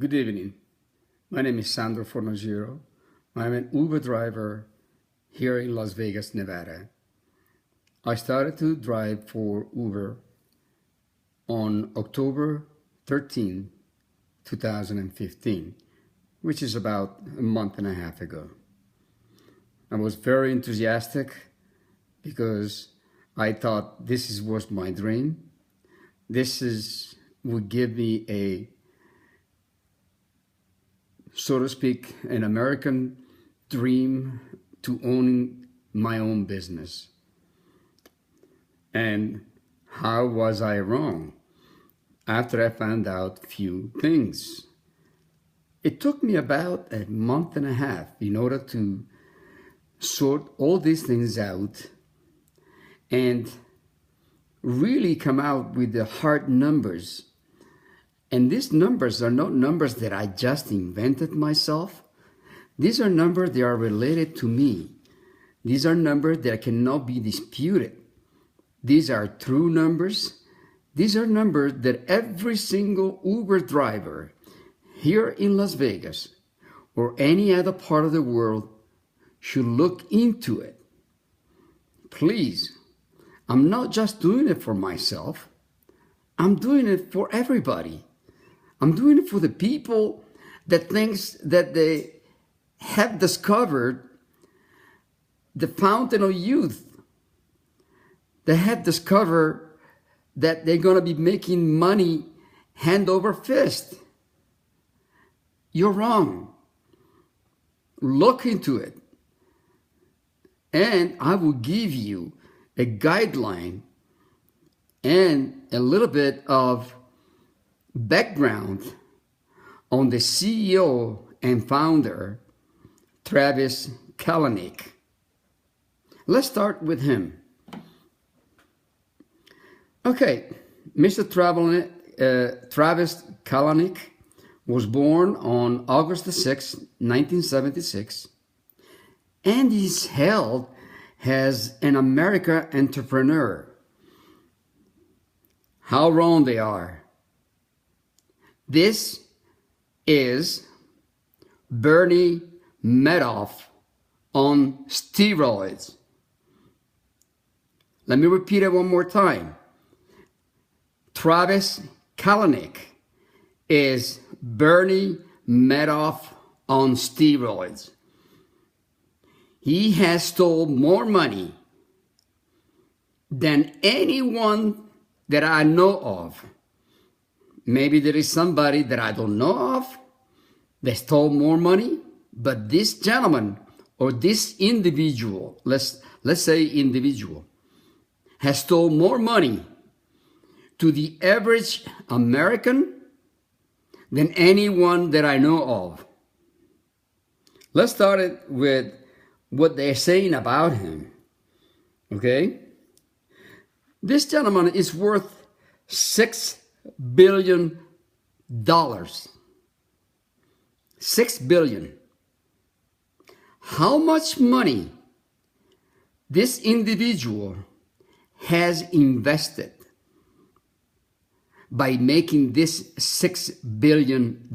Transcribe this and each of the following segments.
Good evening. My name is Sandro Fornagiro. I'm an Uber driver here in Las Vegas, Nevada. I started to drive for Uber on October 13, 2015, which is about a month and a half ago. I was very enthusiastic because I thought was my dream. Would give me a, so to speak, an American dream to owning my own business. And how was I wrong? After I found out few things. It took me about a month and a half in order to sort all these things out and really come out with the hard numbers. And these numbers are not numbers that I just invented myself. These are numbers that are related to me. These are numbers that cannot be disputed. These are true numbers. These are numbers that every single Uber driver here in Las Vegas or any other part of the world should look into it. Please, I'm not just doing it for myself. I'm doing it for everybody. I'm doing it for the people that thinks that they have discovered the fountain of youth. They have discovered that they're going to be making money hand over fist. You're wrong. Look into it. And I will give you a guideline and a little bit of background on the CEO and founder, Travis Kalanick. Let's start with him. Okay, Mr. Travis Kalanick was born on August the 6th, 1976, and is hailed as an American entrepreneur. How wrong they are. This is Bernie Madoff on steroids. Let me repeat it one more time. Travis Kalanick is Bernie Madoff on steroids. He has stolen more money than anyone that I know of. Maybe there is somebody that I don't know of that stole more money, but this gentleman or this individual, let's say individual, has stole more money to the average American than anyone that I know of. Let's start it with what they're saying about him, okay? This gentleman is worth $6 billion. $6 billion. How much money this individual has invested by making this $6 billion?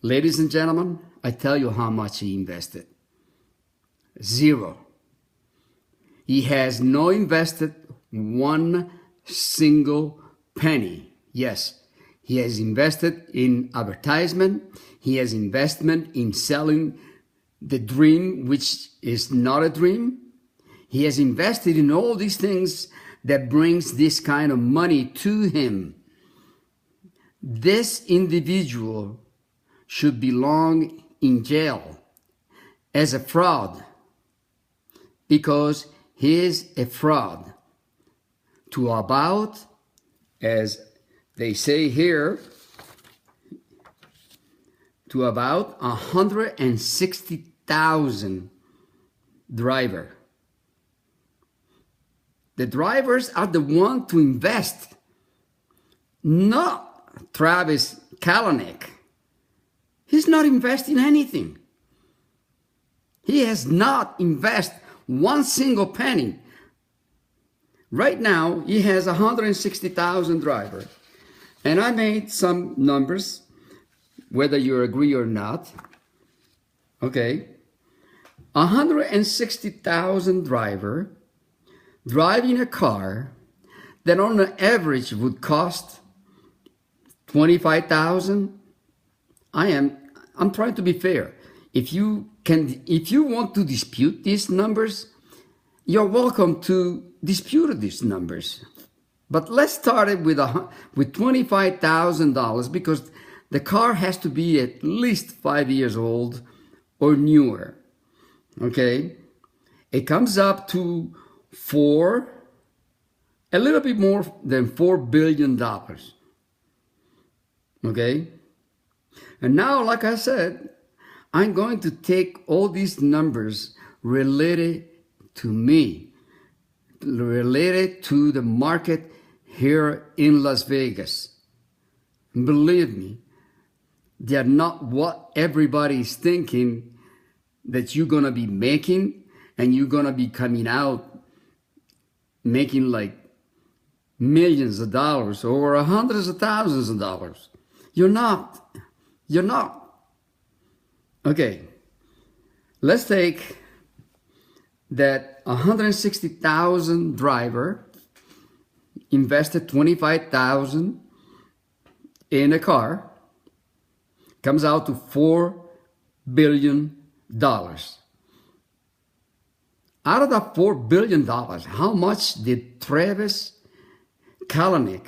Ladies and gentlemen, I tell you how much he invested. Zero. He has not invested one single penny. Yes, he has invested in advertisement. He has investment in selling the dream, which is not a dream. He has invested in all these things that brings this kind of money to him. This individual should belong in jail as a fraud because he is a fraud to about, as they say here, to about 160,000 drivers. The drivers are the one to invest, not Travis Kalanick. He's not investing anything. He has not invested one single penny. Right now, he has 160,000 drivers. And I made some numbers, whether you agree or not. Okay. 160,000 driver driving a car that on an average would cost 25,000. I'm trying to be fair. If you want to dispute these numbers, you're welcome to dispute these numbers. But let's start it with $25,000 because the car has to be at least 5 years old or newer. Okay, it comes up to a little bit more than $4 billion. Okay, and now, like I said, I'm going to take all these numbers related to me, related to the market here in Las Vegas. Believe me, they're not what everybody is thinking that you're going to be making, and you're going to be coming out making like millions of dollars or hundreds of thousands of dollars. You're not. You're not. Okay, let's take that 160,000 driver invested 25,000 in a car, comes out to $4 billion. Out of that $4 billion, how much did Travis Kalanick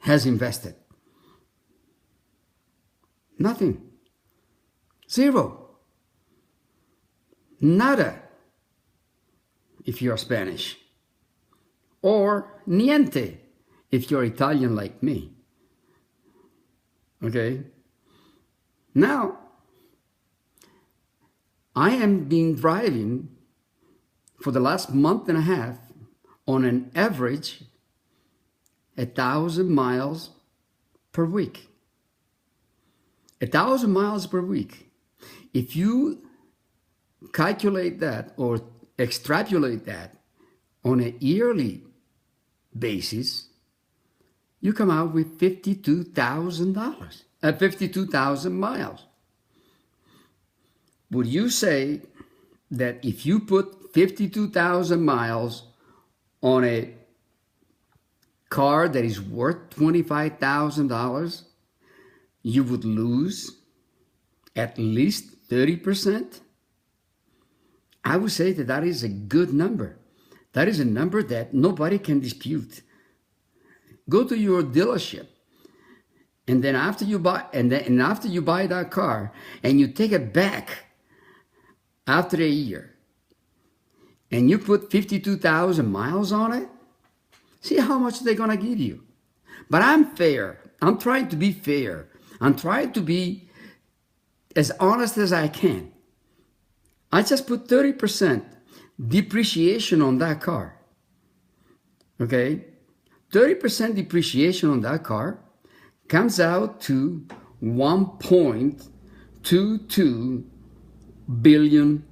has invested? Nothing. Zero. Nada, if you're Spanish. Or niente, if you're Italian like me. Okay? Now, I am been driving for the last month and a half on an average 1,000 miles per week. 1,000 miles per week. If you calculate that or extrapolate that on a yearly basis, you come out with $52,000, 52,000 miles. Would you say that if you put 52,000 miles on a car that is worth $25,000, you would lose at least 30%? I would say that that is a good number. That is a number that nobody can dispute. Go to your dealership, and then after you buy, after you buy that car, and you take it back after a year, and you put 52,000 miles on it, see how much they're gonna give you. But I'm fair. I'm trying to be fair. I'm trying to be as honest as I can. I just put 30% depreciation on that car. Okay? 30% depreciation on that car comes out to $1.22 billion.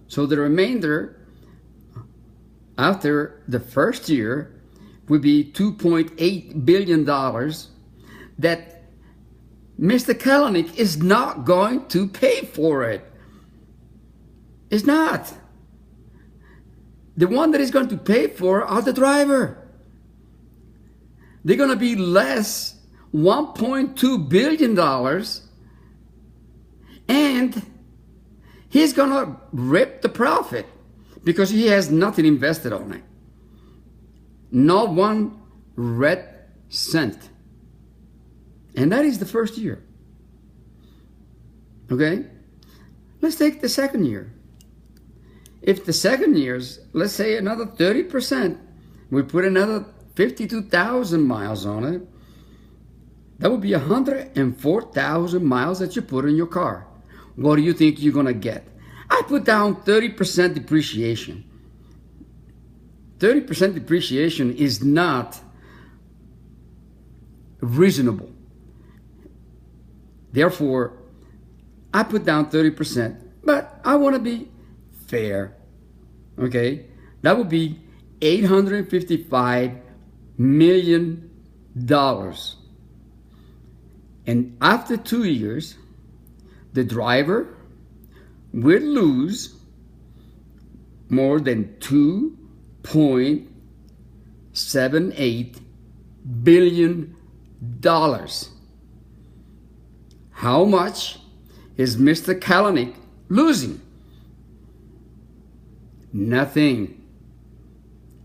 So the remainder after the first year would be $2.8 billion that Mr. Kalanick is not going to pay for it. It's not. The one that is going to pay for are the driver. They're going to be less $1.2 billion, and he's going to rip the profit because he has nothing invested on it. Not one red cent. And that is the first year. Okay? Let's take the second year. If the second year's, let's say another 30%, we put another 52,000 miles on it, that would be 104,000 miles that you put in your car. What do you think you're going to get? I put down 30% depreciation. 30% depreciation is not reasonable. Therefore, I put down 30%, but I want to be fair. Okay? That would be $855 million. And after 2 years, the driver will lose more than $2.78 billion. How much is Mr. Kalanick losing? Nothing.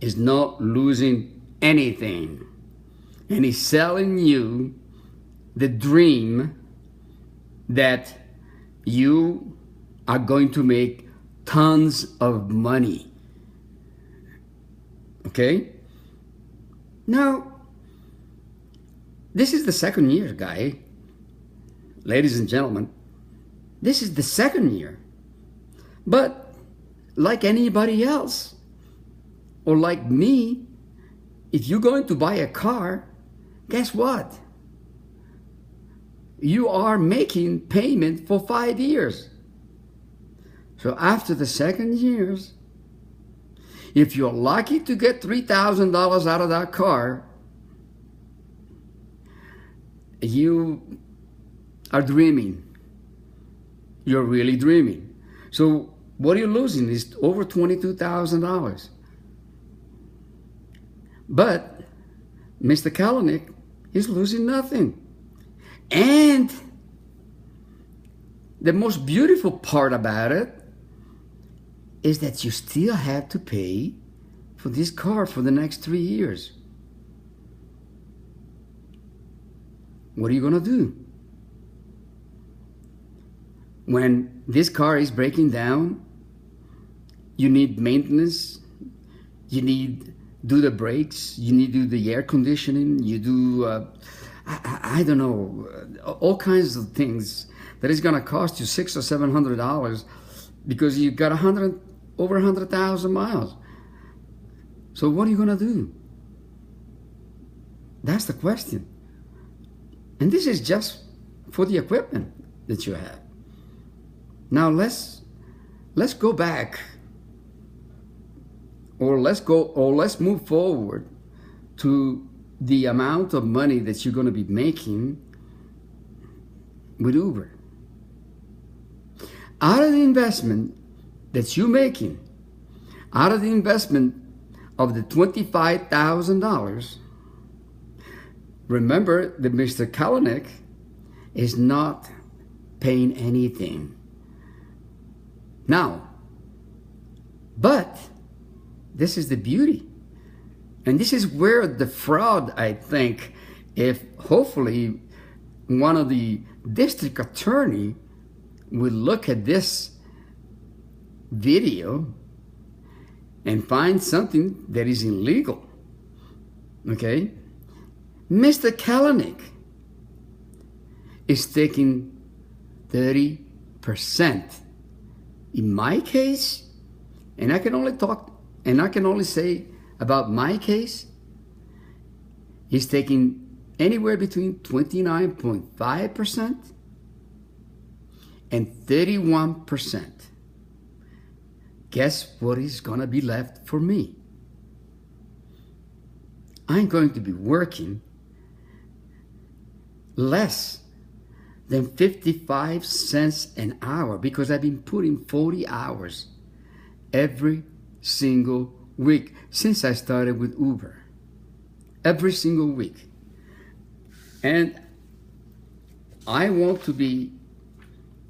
Is not losing anything. And he's selling you the dream that you are going to make tons of money. Okay? Now, this is the second year, guy. Ladies and gentlemen, this is the second year. But like anybody else, or like me, if you're going to buy a car, guess what? You are making payment for 5 years. So after the second years, if you're lucky to get $3,000 out of that car, you are dreaming. You're really dreaming. So what are you losing? Is over $22,000. But Mr. Kalanick is losing nothing. And the most beautiful part about it is that you still have to pay for this car for the next 3 years. What are you gonna do? When this car is breaking down, you need maintenance, you need do the brakes, you need to do the air conditioning, you do, I don't know, all kinds of things that is gonna cost you $600 or $700 because you got over 100,000 miles. So what are you gonna do? That's the question. And this is just for the equipment that you have. Now let's go back, or let's move forward to the amount of money that you're going to be making with Uber. Out of the investment that you're making, out of the investment of the $25,000, remember that Mr. Kalanick is not paying anything. Now, but this is the beauty. And this is where the fraud, I think, if hopefully one of the district attorney will look at this video and find something that is illegal. Okay? Mr. Kalanick is taking 30%. In my case, and I can only say about my case, he's taking anywhere between 29.5% and 31%. Guess what is gonna be left for me? I'm going to be working less than 55 cents an hour because I've been putting 40 hours every single week since I started with Uber. Every single week. And I want to be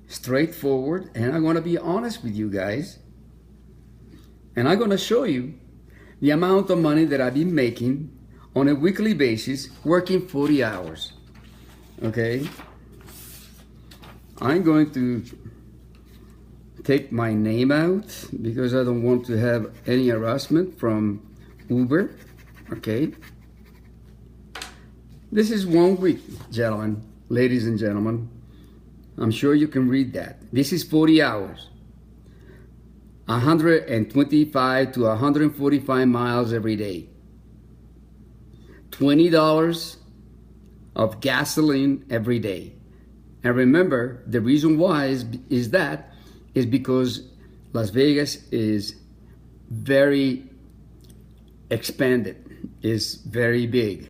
straightforward and I want to be honest with you guys. And I'm going to show you the amount of money that I've been making on a weekly basis working 40 hours. Okay? I'm going to take my name out because I don't want to have any harassment from Uber. Okay? This is 1 week, gentlemen, ladies and gentlemen. I'm sure you can read that. This is 40 hours. 125 to 145 miles every day. $20 of gasoline every day. And remember, the reason why is because Las Vegas is very expanded. is very big.